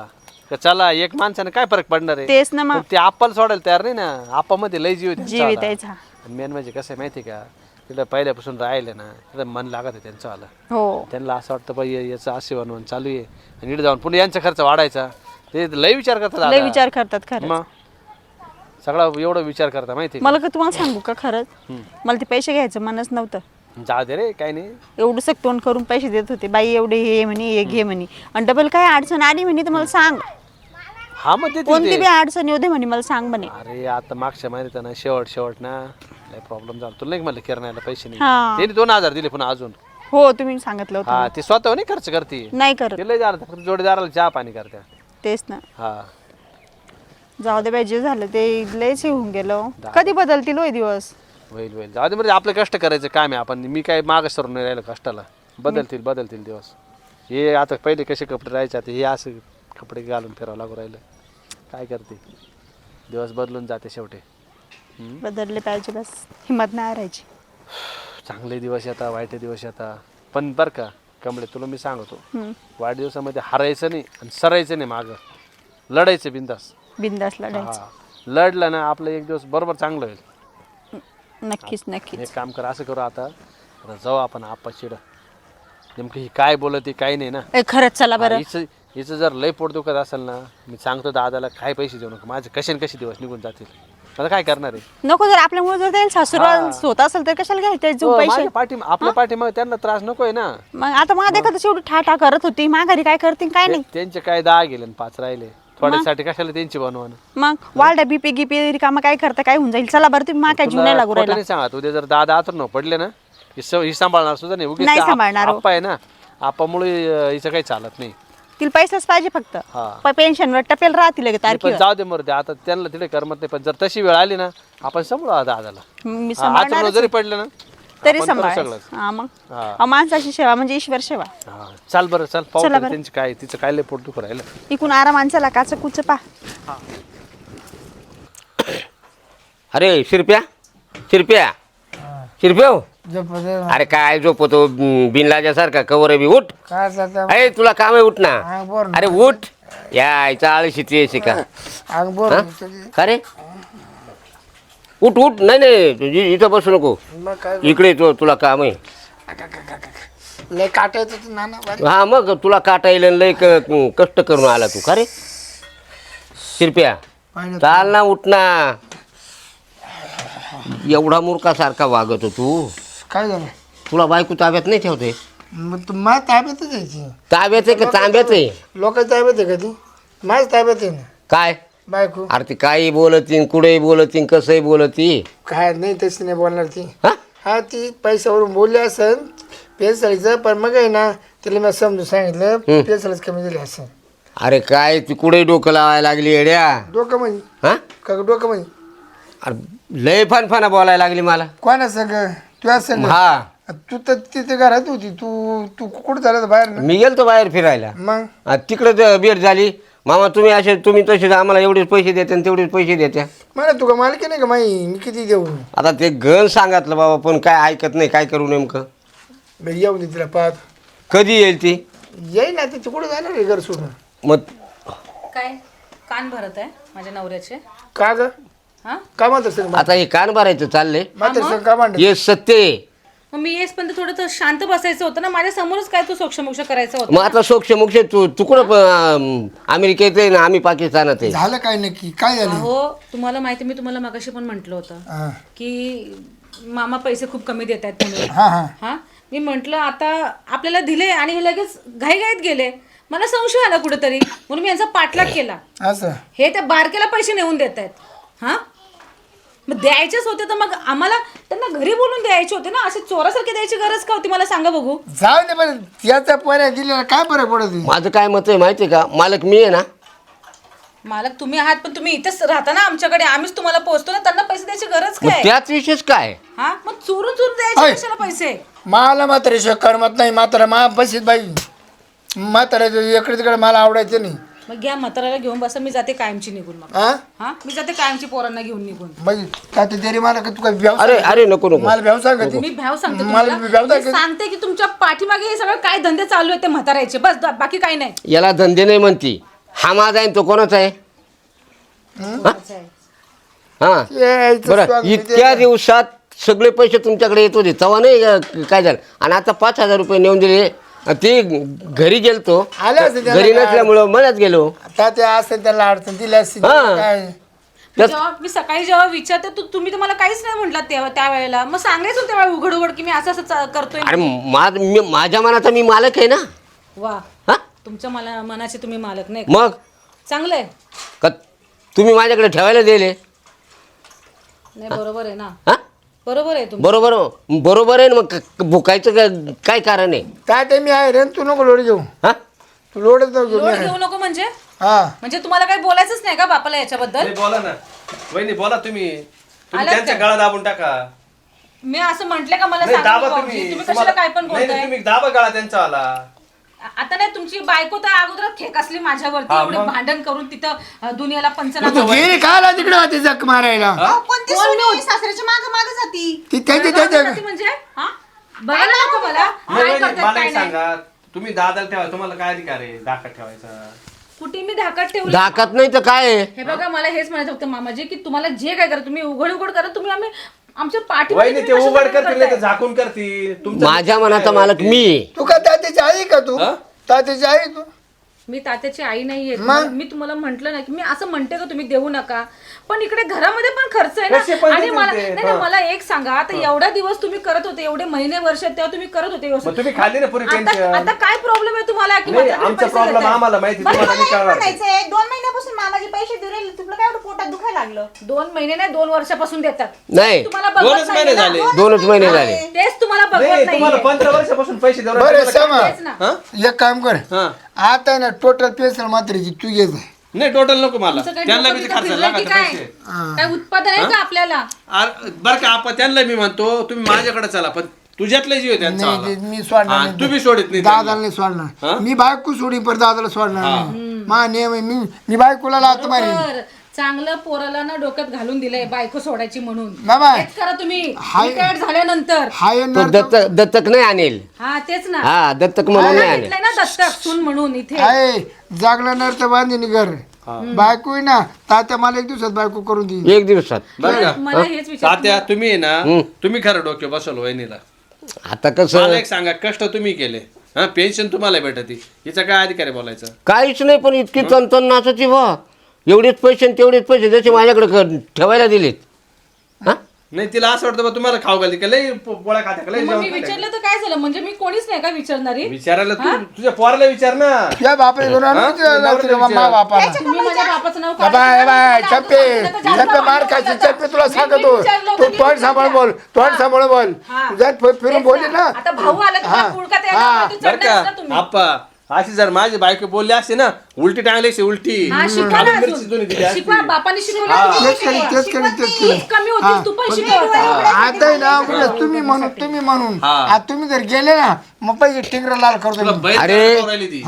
[SPEAKER 5] का चला एक माणसाने काय फरक पडणार आहे.
[SPEAKER 4] तेच ना, मग
[SPEAKER 5] पण ते आपल्याला सोडायला तयार नाही ना. आपामध्ये लय जीव आहे
[SPEAKER 4] जीव आहे
[SPEAKER 5] त्यांचा.
[SPEAKER 4] त्याचा.
[SPEAKER 5] मेन म्हणजे कसं आहे माहिती आहे का, तिला पहिल्यापासून राहिले ना तिला मन लागत आहे त्यांचं आलं.
[SPEAKER 4] हो,
[SPEAKER 5] त्यांना असं वाटतं बाई याचं असे बनवून चालू आहे आणि इकडे जाऊन पुन्हा यांचा खर्च वाढायचा. ते लय विचार करतात
[SPEAKER 4] लय
[SPEAKER 5] दादा.
[SPEAKER 4] विचार करतात खरं.
[SPEAKER 5] मग सगळा एवढा विचार करता माहिती आहे
[SPEAKER 4] मला का तुम्हाला सांगू का खरंच, मला ते पैसे घ्यायचं मनच नव्हतं.
[SPEAKER 5] का? जाऊ दे रे काय नाही.
[SPEAKER 4] एवढं सग तोंड करून पैसे देत होते, बाई एवढे हे म्हणे हे घे म्हणे. आणि डबल काय अडचण आली म्हणे तर मला सांग,
[SPEAKER 5] हा मग देतील
[SPEAKER 4] कोणती
[SPEAKER 5] ते.
[SPEAKER 4] बी अडचण येऊ दे म्हणे, मला सांग म्हणे.
[SPEAKER 5] अरे आता मागच्या महिन्यात ना शेवट ना लय प्रॉब्लेम झाला. तुला नाही म्हणलं किराण्याला पैसे नाही,
[SPEAKER 4] हा.
[SPEAKER 5] त्यांनी 2000 दिले पुन्हा अजून.
[SPEAKER 4] हो, तुम्ही सांगितलं होतं.
[SPEAKER 5] हा ते स्वतः नाही खर्च करते,
[SPEAKER 4] नाही करत.
[SPEAKER 5] ते लय झालं फक्त जोडीदाराला चहा पाणी करत्या.
[SPEAKER 4] तेच ना.
[SPEAKER 5] हा
[SPEAKER 4] जाऊ दे बाई, जे झालं ते लयच हे होऊन गेलं. कधी बदलतील होय दिवस.
[SPEAKER 5] होईल जाऊ दे. म्हणजे आपलं कष्ट करायचं काम आहे. आपण मी काय मागं सरून नाही राहिलो कष्टाला. बदलतील दिवस. हे आता पहिले कसे कपडे राहायचे आता हे असं कपडे घालून फिरावं लागू राहिलं. काय करते, दिवस बदलून जाते शेवटी.
[SPEAKER 4] बदलले पाहिजे, बस हिंमत नाही राहायची.
[SPEAKER 5] चांगले दिवस येतात, वाईट दिवस येतात. पण बरं का कमळे, तुला मी सांगतो वाईट दिवसामध्ये हरायचं नाही आणि सरायचं नाही, मागं लढायचं बिंदास.
[SPEAKER 4] बिंदास लढायचं.
[SPEAKER 5] हा लढलं ना आपलं एक दिवस बरोबर चांगलं होईल.
[SPEAKER 4] नक्कीच नक्कीच.
[SPEAKER 5] एक काम कर, असं करू आता जाऊ आपण आप्पा चिड. नेमकं ही काय बोलते काही नाही ना.
[SPEAKER 4] खरंच चला बरं.
[SPEAKER 5] हिचं जर लय पोट दुखत असेल ना, मी सांगतो दादाला काय पैसे देऊ नका, माझे कसे दिवस निघून जातील. आता काय करणार आहे.
[SPEAKER 4] नको, जर आपल्यामुळे जर त्याला सासूरवास होत असेल तर कशाला घ्यायचे जो पैसे.
[SPEAKER 5] आपल्या पाठीमागे त्यांना त्रास नकोय ना.
[SPEAKER 4] मग आता मग देखा तशी एवढी ठाठा करत होती, माघारी काय करते काय नाही.
[SPEAKER 5] त्यांचे काय 10 गेले आणि 5 राहिले. थोड्यासाठी कशाला त्यांची बनवणं.
[SPEAKER 4] मग वाढा बीपी गिपी रिकामा काय करता काय होऊन जाईल. चला बरं, तुम्ही मा काय जीव नाही लागू राहिला.
[SPEAKER 5] नाही सांगा उद्या जर दादा आतर न पडले ना, ही सांभाळणार सुद्धा नाही. उगीच
[SPEAKER 4] नाही
[SPEAKER 5] ते
[SPEAKER 4] सांभाळणार हो.
[SPEAKER 5] आप्पा आहे ना, आप्पामुळे हिचं काही चालत नाही.
[SPEAKER 4] तिला पैसाच पाहिजे फक्त.
[SPEAKER 5] हा.
[SPEAKER 4] पेन्शनवर टपेल राहतील
[SPEAKER 5] पण
[SPEAKER 4] तारखेवर.
[SPEAKER 5] जाऊ दे मरू दे, आता त्यांना तिथे करमत नाही. पण जर तशी वेळ आली ना आपण सांभाळू दादाला.
[SPEAKER 4] मी
[SPEAKER 5] आतर
[SPEAKER 4] सांभाळणार
[SPEAKER 5] जरी पडले ना
[SPEAKER 4] तरी
[SPEAKER 5] आपण करू
[SPEAKER 4] सांभाळ.
[SPEAKER 5] सगळंच.
[SPEAKER 4] हा मग
[SPEAKER 5] हा.
[SPEAKER 4] माणसाची सेवा म्हणजे ईश्वर सेवा.
[SPEAKER 5] हा. चाल बरं चल पाहू
[SPEAKER 4] चला
[SPEAKER 5] तरी
[SPEAKER 4] बरं.
[SPEAKER 5] त्यांची काय तिचं काय लय पोट दुखू राहिलं.
[SPEAKER 4] इकून आराम माणसाला काच कुच पा.
[SPEAKER 3] अरे शिरप्या शिरप्या शिरप्या हो.
[SPEAKER 1] झोपत
[SPEAKER 3] अरे काय झोपतो बिनलाजासारखा कवर बी उठ.
[SPEAKER 1] काय जाता
[SPEAKER 3] अरे तुला काम आहे, उठ ना.
[SPEAKER 1] अंग बोर
[SPEAKER 3] अरे उठ. यायचा आळशी ती यायची का?
[SPEAKER 1] अंग बोर
[SPEAKER 3] हा? का रे उठ उठ. नाही नाही तुझी इथं बसू नको,
[SPEAKER 1] मग काय
[SPEAKER 3] इकडे येतो, तुला काम आहे.
[SPEAKER 1] लय काटायचं तू नाना बारी.
[SPEAKER 3] हा मग तुला काटायला लय कष्ट करून आला तू. का रे शिरप्या
[SPEAKER 1] पाहिलं
[SPEAKER 3] चाल ना, उठ ना. एवढा मूर्खासारखा वागतो तू.
[SPEAKER 1] काय झालं
[SPEAKER 3] तुला बायको ताब्यात नाही ठेवते?
[SPEAKER 1] मग तू माझ्या ताब्यातच यायची
[SPEAKER 3] ताब्यात आहे का तांब्यात आहे?
[SPEAKER 1] लोकांच्या ताब्यात आहे का ती माझ्या ताब्यात आहे ना
[SPEAKER 3] काय
[SPEAKER 1] बायको.
[SPEAKER 3] अरे ती काही बोलतीन, कुठेही बोलतीन, कसंही बोलती.
[SPEAKER 1] काय नाही तशी नाही बोलणार ती.
[SPEAKER 3] हा
[SPEAKER 1] हा ती पैशावरून बोलली असन पेसळीचं, पण मग आहे ना तिला मी समजून सांगितलं पेसळच कमी दिली असं.
[SPEAKER 3] अरे काय ती कुठेही डोकं लावायला लागली येड्या.
[SPEAKER 1] डोकं म्हणजे
[SPEAKER 3] हा
[SPEAKER 1] का डोकं म्हणजे
[SPEAKER 3] अरे लय फानफाना बोलायला लागली मला.
[SPEAKER 1] कोणा सगळं तुझ्या सगळं
[SPEAKER 3] हा
[SPEAKER 1] तू तर तिथे घरात होती. तू तू कुठं झालं बाहेर ना
[SPEAKER 3] मी गेलतो बाहेर फिरायला.
[SPEAKER 1] मग
[SPEAKER 3] तिकडे भेट झाली. मामा तुम्ही असे, तुम्ही तसेच आम्हाला एवढेच पैसे देते आणि तेवढेच पैसे देत्या.
[SPEAKER 1] मला तुका मालकी नाही का माही मी किती देऊ.
[SPEAKER 3] आता ते गण सांगितलं बाबा, पण काय ऐकत नाही. काय करू नेमकं?
[SPEAKER 1] बरं येऊ दे तिला पाहत
[SPEAKER 3] कधी येईल ती?
[SPEAKER 1] येई ना तिथे कुठं जाणार आहे घर सोडून.
[SPEAKER 3] मग
[SPEAKER 2] काय कान भरत आहे माझ्या नवऱ्याचे?
[SPEAKER 1] का ग
[SPEAKER 2] हा
[SPEAKER 1] का म्हणत असेल
[SPEAKER 3] आता हे कान भरायचं चाललंय.
[SPEAKER 1] मात्र का म्हणत
[SPEAKER 3] हे सत्य आहे.
[SPEAKER 2] मग मी येस पण थोडं तर शांत बसायचं होतं ना, माझ्या समोरच काय तू सोक्षमोक्ष करायचं होतं.
[SPEAKER 3] मग आता सोक्ष मोक्ष तू तू कुठं अमेरिकेत आहे ना, आम्ही पाकिस्तानात आहे.
[SPEAKER 1] झालं काय नक्की काय झालं.
[SPEAKER 2] हो तुम्हाला माहिती, मी तुम्हाला मगाशी पण म्हटलं होतं
[SPEAKER 1] हा
[SPEAKER 2] की मामा पैसे खूप कमी देत आहेत म्हणून.
[SPEAKER 1] हा हा
[SPEAKER 2] हा मी म्हटलं आता आपल्याला दिले आणि हे लगेच घाईघाईत गेले. मला संशय आला कुठेतरी, म्हणून मी यांचा पाठलाग केला.
[SPEAKER 1] असं
[SPEAKER 2] हे त्या बारकेला पैसे नेऊन देत आहेत. हा मग द्यायचेच होते तर मग आम्हाला त्यांना घरी बोलून द्यायचे होते ना. असे चोरासारखे द्यायची गरज का होती मला सांगा बघू.
[SPEAKER 1] जाऊ दे पण याचा पर्याय दिलेला काय फरक पडत.
[SPEAKER 3] माझं काय मत आहे माहिती आहे का? मालक मी आहे ना.
[SPEAKER 2] मालक तुम्ही आहात, पण तुम्ही इथेच राहता ना आमच्याकडे. आम्हीच तुम्हाला पोहोचतो ना, त्यांना पैसे द्यायची गरज
[SPEAKER 3] मग
[SPEAKER 2] काय?
[SPEAKER 3] त्याच विशेष काय?
[SPEAKER 2] हा मग चोरून चोरून द्यायचे
[SPEAKER 1] ऐ.
[SPEAKER 2] कशाला पैसे?
[SPEAKER 1] मला मात्र करमत नाही. मात्र मा बशीत बाई म्हातारा इकडे तिकडे मला आवडायचं नाही.
[SPEAKER 2] मग घ्या म्हाताऱ्याला घेऊन बसा, मी जाते कायमची निघून. मग
[SPEAKER 1] हा
[SPEAKER 2] हा मी जाते कायमची पोरांना घेऊन निघून.
[SPEAKER 1] म्हणजे काय ते तरी मला का तू काय व्यवसाय
[SPEAKER 3] अरे अरे नको नको.
[SPEAKER 1] मला व्यवसाय का ती
[SPEAKER 2] मी भ्याव सांगते
[SPEAKER 1] मला
[SPEAKER 2] तुम्हाला.
[SPEAKER 1] व्यवसाय
[SPEAKER 2] मी सांगते की तुमच्या पाठीमागे हे सगळं काय धंदे चालू आहेत ते म्हाताऱ्याचे, बस बाकी काही नाही.
[SPEAKER 3] याला धंदे नाही म्हणती. हा माझा आहे आणि तो कोणाचा आहे? हा
[SPEAKER 1] यायचं
[SPEAKER 3] बरं,
[SPEAKER 1] स्वागत
[SPEAKER 3] इतक्या दिवसात सगळे पैसे तुमच्याकडे येत होते तेव्हा नाही काय झालं? आणि आता 5,000 रुपये नेऊन दिले. ते घरी गेलतो,
[SPEAKER 1] आले असते त्याला
[SPEAKER 3] घरी
[SPEAKER 1] काय?
[SPEAKER 3] नसल्यामुळं मलाच गेलो.
[SPEAKER 1] आता ते असं त्याला अडचण दिली असती
[SPEAKER 3] हा.
[SPEAKER 1] काय
[SPEAKER 2] जेव्हा मी सकाळी जेव्हा विचारते तुम्ही तर मला काहीच नाही म्हटलं तेव्हा त्यावेळेला. मग सांगायचं तेव्हा उघड उघड की मी असं असं करतोय.
[SPEAKER 3] अरे माझ्या मनाचा मी मालक आहे ना.
[SPEAKER 2] वा
[SPEAKER 3] हा
[SPEAKER 2] तुमच्या मनाचे तुम्ही मालक नाही का?
[SPEAKER 3] मग
[SPEAKER 2] चांगलंय.
[SPEAKER 3] का तुम्ही माझ्याकडे ठेवायला दिले?
[SPEAKER 2] नाही बरोबर आहे ना,
[SPEAKER 3] हा
[SPEAKER 2] बरोबर आहे तुमचं.
[SPEAKER 3] बरोबर बरोबर आहे ना. मग भुकायचं काय कारण आहे?
[SPEAKER 1] काय ते मी आहे रे तू नको लोड घेऊ.
[SPEAKER 3] हा
[SPEAKER 1] तू लोडच नको घेऊ.
[SPEAKER 2] लोड घेऊ नको म्हणजे?
[SPEAKER 1] हा
[SPEAKER 2] म्हणजे तुम्हाला काही बोलायचंच नाही का बापाला याच्याबद्दल?
[SPEAKER 5] नाही, बोला ना वहिनी, बोला तुम्ही. तुम्ही
[SPEAKER 2] आलात
[SPEAKER 5] त्यांच्या
[SPEAKER 2] का?
[SPEAKER 5] गळा दाबून टाका.
[SPEAKER 2] मी असं म्हंटले का मला
[SPEAKER 5] नाही,
[SPEAKER 2] सांगा
[SPEAKER 5] दाबा
[SPEAKER 2] भाऊजी,
[SPEAKER 5] तुम्ही.
[SPEAKER 2] तुम्ही कशाला काय पण
[SPEAKER 5] नाही, नाही,
[SPEAKER 2] बोलताय?
[SPEAKER 5] तुम्ही दाबा गळा त्यांचा आला.
[SPEAKER 2] आता नाही तुमची बायको तर अगोदर खेकसली माझ्यावरती,
[SPEAKER 5] हा,
[SPEAKER 2] एवढे
[SPEAKER 5] मग?
[SPEAKER 2] भांडण करून तिथं दुनियाला
[SPEAKER 1] तू
[SPEAKER 2] पंचनामा.
[SPEAKER 1] गेली खायला तिकडे होती जक मारायला.
[SPEAKER 4] कोणती सोनी सासऱ्याच्या मागे मागे जाती.
[SPEAKER 1] ती त्याची त्याच्या
[SPEAKER 2] म्हणजे हा बघा ना नको मला
[SPEAKER 5] नाही,
[SPEAKER 2] काय
[SPEAKER 5] वहिनी,
[SPEAKER 2] करतात
[SPEAKER 5] मला
[SPEAKER 2] काय
[SPEAKER 5] एक
[SPEAKER 2] नाही.
[SPEAKER 5] सांगा, तुम्ही दादाला ठेवा, तुम्हाला काय अधिकार आहे धाकात ठेवायचा?
[SPEAKER 2] कुठे मी धाकात ठेवली?
[SPEAKER 3] धाकात नाही तर काय आहे?
[SPEAKER 2] हे बघा मला हेच म्हणायचं होतं मामाजी की तुम्हाला जे काय करा तुम्ही उघड उघड करा. तुम्ही आम्ही आमच्या पाठी
[SPEAKER 5] वहिनी ते उघड करतील नाही तर झाकून करतील. तुमचं
[SPEAKER 3] माझ्या मनाचा मालक मी आहे.
[SPEAKER 1] तू का तात्याची आई का तू
[SPEAKER 5] हा?
[SPEAKER 1] तात्याची आई तू.
[SPEAKER 2] मी तात्याची आई नाहीये.
[SPEAKER 1] मग?
[SPEAKER 2] मी तुम्हाला म्हंटल ना की मी असं म्हणते का तुम्ही देऊ नका, पण इकडे घरामध्ये पण खर्च आहे
[SPEAKER 5] कसे
[SPEAKER 2] ना.
[SPEAKER 5] पण
[SPEAKER 2] आणि
[SPEAKER 5] देतील
[SPEAKER 2] मला
[SPEAKER 5] ते?
[SPEAKER 2] नाही ना, मला एक सांगा आता एवढा दिवस तुम्ही करत होते, एवढे महिने वर्ष तेव्हा तुम्ही करत होते
[SPEAKER 5] मग
[SPEAKER 2] व्यवस्थित.
[SPEAKER 5] तुम्ही खाल्ली ना पुरी
[SPEAKER 2] आता
[SPEAKER 5] टेन्शन.
[SPEAKER 2] आता काय प्रॉब्लेम आहे तुम्हाला की
[SPEAKER 5] नाही,
[SPEAKER 2] म्हातारे
[SPEAKER 5] आमचा
[SPEAKER 2] पैसे
[SPEAKER 5] प्रॉब्लेम
[SPEAKER 2] देताय?
[SPEAKER 5] आम्हाला माहिती,
[SPEAKER 2] बरं,
[SPEAKER 5] तुम्हाला
[SPEAKER 4] मला
[SPEAKER 5] नाही
[SPEAKER 4] एक
[SPEAKER 5] कळणार.
[SPEAKER 4] म्हणायचंय, 2 महिन्यापासून मामाचे पैसे देऊ राहिले, तुला काय एवढं पोटात दुखायला लागलं?
[SPEAKER 2] 2 महिने नाही 2 वर्षापासून देतात.
[SPEAKER 3] नाही,
[SPEAKER 2] तुम्हाला बघवत
[SPEAKER 5] 2च
[SPEAKER 2] नाहीये
[SPEAKER 5] महिने
[SPEAKER 2] ना?
[SPEAKER 5] झाले.
[SPEAKER 3] 2च महिने झाले.
[SPEAKER 2] तेच तुम्हाला
[SPEAKER 5] नाही,
[SPEAKER 2] बघवत
[SPEAKER 5] तुम्हाला
[SPEAKER 2] नाहीये.
[SPEAKER 5] 15 वर्षापासून पैसे देऊ
[SPEAKER 1] बरं
[SPEAKER 5] राहिले.
[SPEAKER 1] समा
[SPEAKER 2] तेच ना.
[SPEAKER 5] हा?
[SPEAKER 1] एक काम कर
[SPEAKER 5] हा.
[SPEAKER 1] आता ना टोटल पेसल मात्राची तू घे जा.
[SPEAKER 5] नाही टोटल नको मला.
[SPEAKER 2] तुमचं काही
[SPEAKER 5] त्यांना
[SPEAKER 2] डोकं
[SPEAKER 5] बी ते
[SPEAKER 2] बिकं
[SPEAKER 5] खर्च
[SPEAKER 2] फिरलंय
[SPEAKER 5] लागा
[SPEAKER 2] की
[SPEAKER 5] ते
[SPEAKER 2] काय?
[SPEAKER 5] पैसे.
[SPEAKER 2] काय उत्पादन आहे का आपल्याला?
[SPEAKER 5] बरं का आपण त्यांना मी म्हणतो तुम्ही माझ्याकडे चला, पण तुझ्यातले जीव आहे त्यांचा
[SPEAKER 1] नाही
[SPEAKER 5] वाला.
[SPEAKER 1] ते मी सोडणार
[SPEAKER 5] हा,
[SPEAKER 1] नाही.
[SPEAKER 5] तू बी सोडित नाही
[SPEAKER 1] दादाला
[SPEAKER 5] त्यांना.
[SPEAKER 1] नाही सोडणार.
[SPEAKER 5] हा?
[SPEAKER 1] मी बायको सोडीन पण दादाला सोडणार नाही. मा नेम आहे, मी बायकोला लावतो मारेन.
[SPEAKER 2] बरं, चांगलं पोराला ना डोक्यात घालून दिलंय बायको सोडायची म्हणून.
[SPEAKER 1] बाबा
[SPEAKER 2] तेच करा तुम्ही
[SPEAKER 1] हाय.
[SPEAKER 2] रिटायर्ड झाल्यानंतर.
[SPEAKER 1] हा
[SPEAKER 3] तो
[SPEAKER 1] येणार
[SPEAKER 3] दत्तक नाही आणेल.
[SPEAKER 2] हा तेच ना.
[SPEAKER 3] हा दत्तक म्हणून नाही आणेल.
[SPEAKER 2] घेतलंय ना दत्तक सून म्हणून इथे.
[SPEAKER 1] आहे जागला नर तर बांधीन घर बायको आहे ना तात्या मला एक दिवसात बायको करून देईन.
[SPEAKER 3] एक दिवसात.
[SPEAKER 5] बरं का
[SPEAKER 2] मला हेच विचार.
[SPEAKER 5] तात्या तुम्ही आहे ना तुम्ही खरं डोके बसवलं वहिनीला.
[SPEAKER 3] आता कसं
[SPEAKER 5] मला एक सांगा कष्ट तुम्ही केले हा पेन्शन तुम्हाला भेटती हिचा काय अधिकार आहे बोलायचं.
[SPEAKER 3] काहीच नाही पण इतकी तनतन नाचायची बा. एवढेच पैसे आणि तेवढेच पैसे जसे माझ्याकडे ठेवायला दिलेत. हा
[SPEAKER 5] नाही तिला असं वाटतं बा तुम्हाला खाऊ घालते का लय पोळ्या खात्या का लय
[SPEAKER 2] मग
[SPEAKER 5] जेवण
[SPEAKER 2] मी
[SPEAKER 5] खात्या?
[SPEAKER 2] विचारलं तर काय झालं म्हणजे मी कोणीच नाही का विचारणारी.
[SPEAKER 5] विचारायला तू तुझ्या पोराला विचार ना.
[SPEAKER 1] या बापरे घेऊन आणून मा बापाला
[SPEAKER 2] तुम्ही माझ्या बापाचं नाव
[SPEAKER 1] बाय बाय चप्पे मार खायची चप्पे तुला सांगतो तू तोंड सांभाळ बोल तोंड सांभाळ बोल जर फिरून बोलली ना
[SPEAKER 2] आता भाऊ आला
[SPEAKER 1] हा.
[SPEAKER 5] बर का आप्पा अशी जर माझी बायको बोलली असते ना उलटी टांगली उलटी काळी मिरची दोन्ही दिली असती.
[SPEAKER 2] शिकवा बापाने शिकवलं
[SPEAKER 1] तेच करीन तेच करीन तेच करीन
[SPEAKER 2] कमी होती तू पण शिकवता.
[SPEAKER 1] आता आहे ना उलट तुम्ही म्हणून आता तुम्ही जर गेले ना मग पैसे टिंगर लाल करतो
[SPEAKER 5] तुला
[SPEAKER 1] मी.
[SPEAKER 5] बैल
[SPEAKER 3] अरे
[SPEAKER 5] करून राहिली ती.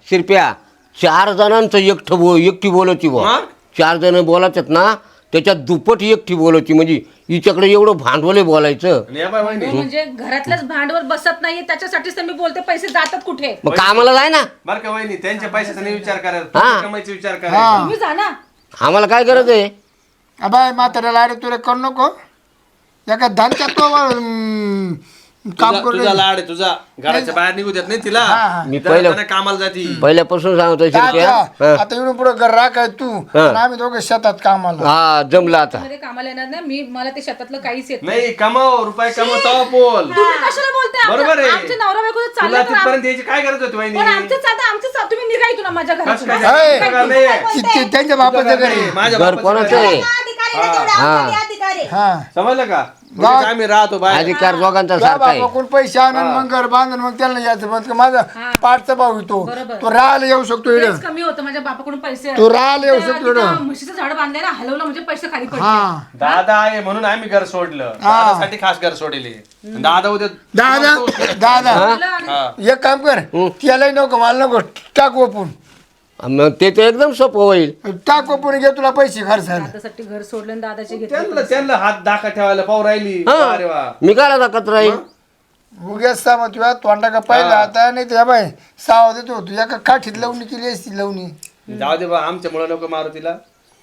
[SPEAKER 3] शिरप्या 4 जणांचं एकटी बोलवती बा.
[SPEAKER 5] मग?
[SPEAKER 3] 4 जण बोलायच्यात ना त्याच्यात दुप्पट एकटी बोलवती म्हणजे हिच्याकडे एवढं भांडवल आहे बोलायचं.
[SPEAKER 5] आणि या बाय वहिनी
[SPEAKER 2] म्हणजे घरातल्याच भांडवल बसत नाहीये त्याच्यासाठीच तर मी बोलते पैसे जातात कुठे.
[SPEAKER 3] मग कामाला जाय ना.
[SPEAKER 5] बर का वहिनी त्यांच्या पैशाचा नाही विचार करायला
[SPEAKER 3] हा.
[SPEAKER 5] तुमच्या कमाईचा विचार करायचा.
[SPEAKER 2] तुम्ही जा ना.
[SPEAKER 3] आम्हाला काय गरज आहे.
[SPEAKER 1] अबाय म्हाताऱ्याला अरे तुला करू नको एका धनच्या तो काम करू
[SPEAKER 5] तुझा लाड आहे तुझा घराच्या बाहेर निघू देत नाही तिला
[SPEAKER 3] मी
[SPEAKER 5] जरा
[SPEAKER 3] पहिलं-
[SPEAKER 5] त्यानं कामाला जाती.
[SPEAKER 3] पहिल्यापासून सांगतो शिरप्या.
[SPEAKER 1] आता इकडून पुढे घर राखाय तू आणि आम्ही दोघे शेतात कामाला
[SPEAKER 3] हा जमलं आता.
[SPEAKER 2] मध्ये कामाला येणार ना मी मला ते शेतातलं काहीच येत
[SPEAKER 5] नाही कमाव रुपये कमाव तवा बोल.
[SPEAKER 2] तुम्ही कशाला बोलताय
[SPEAKER 5] बरोबर आहे.
[SPEAKER 2] आमच्या नवरा बायकोचं
[SPEAKER 5] तुला
[SPEAKER 2] चाललं तर
[SPEAKER 5] तिथपर्यंत यायची काय गरज होती वहिनी
[SPEAKER 2] पण आमचं चालतं तुम्ही निघा इथून माझ्या
[SPEAKER 5] कसं
[SPEAKER 2] घरातून.
[SPEAKER 5] काय?
[SPEAKER 1] हे.
[SPEAKER 5] तुझं घर नाहीये.
[SPEAKER 1] त्यांच्या बापाच्या घरी
[SPEAKER 5] माझ्या
[SPEAKER 3] घर
[SPEAKER 5] बापाचं
[SPEAKER 3] कोणाचं
[SPEAKER 5] घर.
[SPEAKER 3] आहे.
[SPEAKER 1] हा
[SPEAKER 5] समजलं का म्हणजे आम्ही राहतो बाहेर
[SPEAKER 3] अधिकार दोघांचा
[SPEAKER 1] तुझ्या
[SPEAKER 3] सारखा आहे.
[SPEAKER 1] बापाकडून पैसे आणून मग घर बांधून मग त्याला यायचं पण माझा पाठचा भाऊ येतो
[SPEAKER 2] बरोबर.
[SPEAKER 1] तो राहायला येऊ शकतो इकडं
[SPEAKER 2] तेच कमी होतं माझ्या बापाकडून पैसे.
[SPEAKER 1] तू राहायला येऊ
[SPEAKER 2] त्या
[SPEAKER 1] शकतो इकडं
[SPEAKER 2] तिथं म्हशीचं झाड बांधलंय ना हलवलं म्हणजे पैसे खाली पडले.
[SPEAKER 1] हा
[SPEAKER 5] दादा आहे म्हणून आम्ही घर सोडलं दादासाठी खास घर सोडले दादा उद्या
[SPEAKER 1] दादा
[SPEAKER 5] हा.
[SPEAKER 1] एक काम कर त्यालाही नको मला नको टाक ओपून
[SPEAKER 3] मग ते तर एकदम सोपं होईल.
[SPEAKER 1] टाक ओपून घे तुला पैसे खर्चायला
[SPEAKER 2] दादासाठी घर सोडलं आणि दादाचे घेतले.
[SPEAKER 5] त्यांना हात दाखा ठेवायला पाहू राहिली
[SPEAKER 3] हा.
[SPEAKER 5] अरे वा
[SPEAKER 3] मी काय दाखवत राहील.
[SPEAKER 1] उग्याच सामा तुझ्या तोंडा का पाहिला आता नाही तर बाय सावा देतो तू एका काठीत लावणी केली असती लावणी
[SPEAKER 5] जाऊ दे बा आमच्यामुळे नको मारू तिला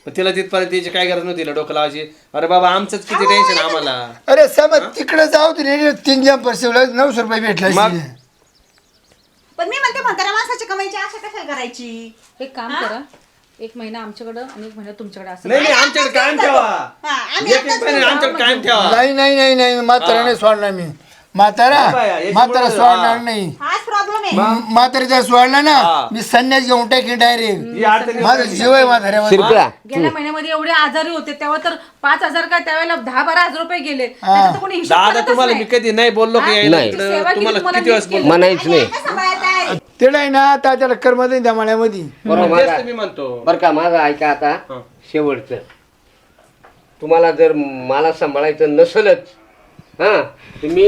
[SPEAKER 5] पण तिला तिथपर्यंत याची काय गरज नव्हती तिला डोकं लावायची. अरे बाबा आमचंच किती टेन्शन आम्हाला.
[SPEAKER 1] अरे सामा तिकडे जाऊ तू 3 जंपर शिवला 900 रुपये भेटला
[SPEAKER 5] मग?
[SPEAKER 6] पण मी म्हणते म्हातारा माणसाची कमाईची आशा कशाला करायची.
[SPEAKER 2] एक काम करा 1 महिना आमच्याकडं आणि 1 महिना तुमच्याकडे असं
[SPEAKER 5] नाही नाही आमच्याकडे कायम ठेवा
[SPEAKER 6] हा, आम्ही
[SPEAKER 5] एक एक महिने आमच्याकडे कायम ठेवा.
[SPEAKER 1] नाही म्हातारा नाही सोडणार मी म्हातारा
[SPEAKER 5] बाबा, याच्यामुळे-
[SPEAKER 1] म्हातारा सोडणार
[SPEAKER 5] हा.
[SPEAKER 1] नाही
[SPEAKER 6] हाच प्रॉब्लेम आहे.
[SPEAKER 1] म्हातारा जर सोडला ना
[SPEAKER 5] हा.
[SPEAKER 1] मी संन्यास घेऊन टाकी डायरेक्ट
[SPEAKER 5] ही अडचणी
[SPEAKER 1] माझा जीव आहे म्हाताऱ्यावर
[SPEAKER 3] शिरप्या
[SPEAKER 2] गेल्या महिन्यामध्ये एवढे आजारी होते तेव्हा तर 5,000 काय त्यावेळेला 10-12 हजार रुपये गेले. त्याचा तर कोणी हिशोब
[SPEAKER 5] दादा
[SPEAKER 2] करतच
[SPEAKER 5] तुम्हाला
[SPEAKER 2] नाही.
[SPEAKER 5] मी कधी नाही बोललो की यायला
[SPEAKER 3] नाही.
[SPEAKER 5] इकडं
[SPEAKER 2] सेवा केली
[SPEAKER 5] तुम्हाला
[SPEAKER 2] तुम्हाला
[SPEAKER 5] किती वेळेस
[SPEAKER 2] नीट केली.
[SPEAKER 5] बोललो
[SPEAKER 3] म्हणायच नाही.
[SPEAKER 6] काय सांभाळायचं आहे?
[SPEAKER 1] तिला आहे ना त्याला कर्ममध्ये त्या मळ्यामध्ये
[SPEAKER 3] बरोबर
[SPEAKER 5] तेच
[SPEAKER 3] माझा-
[SPEAKER 5] तर मी म्हणतो
[SPEAKER 3] बरं का माझं ऐका आता
[SPEAKER 5] हं.
[SPEAKER 3] शेवटचं तुम्हाला जर मला सांभाळायचं नसलच हा तुम्ही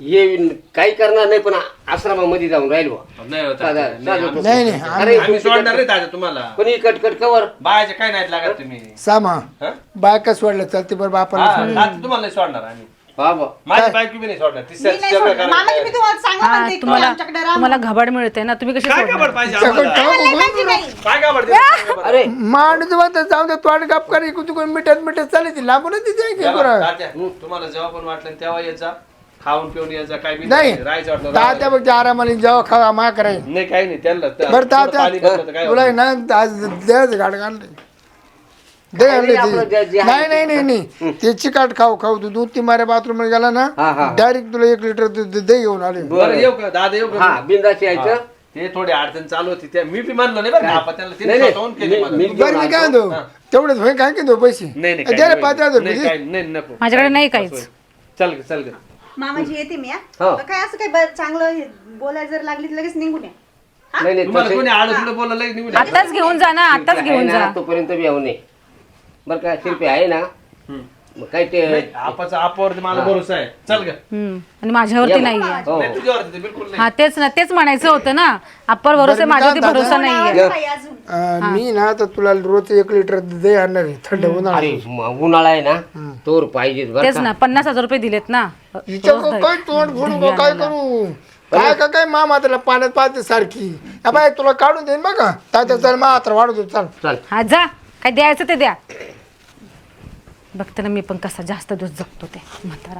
[SPEAKER 3] हे काही करणार नाही पण आश्रमामध्ये जाऊन राहील बुवा.
[SPEAKER 5] नाही होत
[SPEAKER 3] साधा-
[SPEAKER 5] नाही,
[SPEAKER 3] साधं
[SPEAKER 5] आम्ही-
[SPEAKER 1] नाही,
[SPEAKER 3] तुमचं.
[SPEAKER 1] नाही,
[SPEAKER 3] अरे
[SPEAKER 5] आम्ही सोडणार
[SPEAKER 3] तुमचं
[SPEAKER 5] नाही दादा तुम्हाला
[SPEAKER 3] पण ही कटकट कवर
[SPEAKER 5] बायाचे काय नाही लागत तुम्ही
[SPEAKER 1] सामा
[SPEAKER 5] हं?
[SPEAKER 1] बायका सोडल्या चालते बरं बापाला
[SPEAKER 5] हा, दादा तुम्हाला नाही सोडणार आम्ही
[SPEAKER 3] बाबा
[SPEAKER 5] माझी बायको बी नाही सोडणार ती
[SPEAKER 6] मी नाही
[SPEAKER 5] सगळं
[SPEAKER 6] सोडणार.
[SPEAKER 5] करायला
[SPEAKER 6] मामाजी
[SPEAKER 5] तयार
[SPEAKER 6] मी
[SPEAKER 5] आहे.
[SPEAKER 6] तुम्हाला सांगा
[SPEAKER 2] हा,
[SPEAKER 6] म्हणते तुम्ही
[SPEAKER 2] तुम्हाला
[SPEAKER 6] आमच्याकडे राहा.
[SPEAKER 2] तुम्हाला घबाड मिळते ना तुम्ही कशी
[SPEAKER 5] काय
[SPEAKER 2] सोडणार?
[SPEAKER 5] काबड पाहिजे
[SPEAKER 1] सगळं
[SPEAKER 5] आम्हाला?
[SPEAKER 1] टाकू
[SPEAKER 6] नाही
[SPEAKER 1] गं.
[SPEAKER 6] पाहिजे बाई.
[SPEAKER 5] काय काबड देतो?
[SPEAKER 3] अरे
[SPEAKER 1] माणूस म्हणतात जाऊन दे तोंड काप कर इकडून तिकडून मिठत चालली ती लांबूनच तिथे
[SPEAKER 5] या बघा, तात्या, तुम्हाला जेव्हा पण वाटलं तेव्हा यायचा खाऊन पिऊन यायचा काय बी
[SPEAKER 1] नाही
[SPEAKER 5] राहायचं वाटलं
[SPEAKER 1] तात्या
[SPEAKER 5] राहायचं.
[SPEAKER 1] बघ आरामाने जेव्हा खावा मा कराय
[SPEAKER 5] नाही काही नाही त्यांना
[SPEAKER 1] बरं तात्या
[SPEAKER 5] पाणी बसलं तर काय
[SPEAKER 1] तुला आहे
[SPEAKER 5] होतं?
[SPEAKER 1] ना आज द्यायचं गाड काढले दे आणले
[SPEAKER 3] आपलं जे आहे
[SPEAKER 1] नाही नाही नाही नाही ते चिकाट खाऊ तू 2-3 माऱ्या बाथरूम मध्ये गेला ना
[SPEAKER 3] हा, हा.
[SPEAKER 1] डायरेक्ट तुला 1 लिटर दे घेऊन आले
[SPEAKER 5] बरं येऊ का दादा येऊ
[SPEAKER 3] हा
[SPEAKER 5] का
[SPEAKER 3] बिंदास यायचं
[SPEAKER 5] हा. ते थोडी अडचण चालू होती त्या मी बी मानलो नाही बरं का आपण त्यांना तिने
[SPEAKER 3] नाही,
[SPEAKER 5] स्वतःहून केली
[SPEAKER 3] मी-
[SPEAKER 5] मदत.
[SPEAKER 3] मी-
[SPEAKER 1] बरं मी काय म्हणतो तेवढेच होय काय घेतो पैसे
[SPEAKER 5] नाही नाही
[SPEAKER 1] द्या
[SPEAKER 5] काही
[SPEAKER 1] रे 5,000
[SPEAKER 5] नाही,
[SPEAKER 1] रुपये
[SPEAKER 5] काही नाही नको
[SPEAKER 2] माझ्याकडे नाही काहीच.
[SPEAKER 5] चल ग, चल ग.
[SPEAKER 6] मामाजी येते मी हा.
[SPEAKER 3] हो.
[SPEAKER 6] काय असं काही चांगलं बोलायला जर लागली तर लगेच निघून या.
[SPEAKER 3] नाही नाही
[SPEAKER 5] तुम्हाला
[SPEAKER 3] तसं-
[SPEAKER 5] कोणी आड तुला बोललं लगेच निघून
[SPEAKER 2] आताच घेऊन जा ना आताच
[SPEAKER 3] आहे
[SPEAKER 2] घेऊन
[SPEAKER 3] ना,
[SPEAKER 2] जा.
[SPEAKER 3] तोपर्यंत बी येऊ नये बरं का शिल्पी आहे ना मग काय ते
[SPEAKER 5] आपावरती मला भरोसा आहे. चल ग.
[SPEAKER 2] आणि माझ्यावरती नाहीये
[SPEAKER 3] हो
[SPEAKER 5] नाही, तुझ्यावरती ते बिलकुल नाही.
[SPEAKER 2] हा तेच ना, तेच म्हणायचं होतं ना. अप्पर भरोसा माझ्यावरती भरोसा नाहीये.
[SPEAKER 6] काही अजून
[SPEAKER 1] मी ना तर तुला रोज 1 लिटर दही आणणार आहे थंड उन्हाळा.
[SPEAKER 3] अरे उन्हाळा आहे ना तोर पाहिजेच बरं
[SPEAKER 2] तेच
[SPEAKER 3] का.
[SPEAKER 2] ना, 50,000 रुपये दिलेत ना.
[SPEAKER 1] हिच्या काय तोंड फोडू काय करू काय काय मामा त्याला पाण्यात पाहते सारखी बाय तुला काढून देईन बघा तात्या चल मात्र वाढवतो चल.
[SPEAKER 3] चल
[SPEAKER 2] हा जा, काय द्यायचं ते द्या. बघते ना मी पण कसा जास्त दिवस जगतो ते म्हातारा.